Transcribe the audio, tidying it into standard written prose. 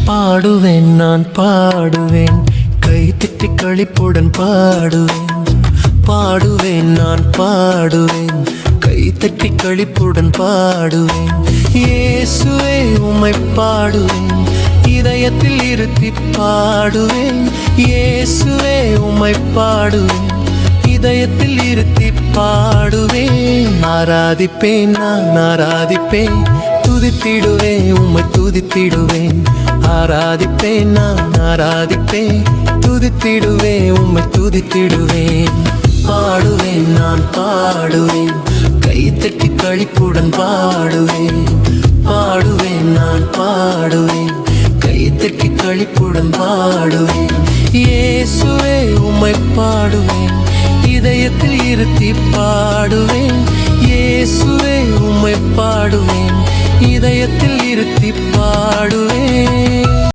பாடுவேன் நான் பாடுவேன், கைத்தட்டி களிப்புடன் பாடுவேன். பாடுவேன் நான் பாடுவேன், கைத்தட்டி களிப்புடன் பாடுவேன். இயேசுவே உம்மை பாடுவேன், இதயத்தில் இருத்தி பாடுவேன். இயேசுவே உம்மை பாடுவேன், இதயத்தில் இருத்தி பாடுவேன். ஆராதிப்பேன் நான் ஆராதிப்பேன், துதித்திடுவேன் உம்மை துதித்திடுவேன். ஆராதிப்பேன் நான் ஆராதிப்பேன், துதித்திடுவேன் உம்மை துதித்திடுவேன். பாடுவேன் நான் பாடுவேன், கைத்தட்டி களிப்புடன் பாடுவேன். பாடுவேன் நான் பாடுவேன், கைத்தட்டி களிப்புடன் பாடுவேன். இயேசுவே உம்மை பாடுவேன், இதயத்தில் இருத்தி பாடுவேன். இயேசுவே உம்மை பாடுவேன், இதயத்தில் இருத்தி பாடுவேன்.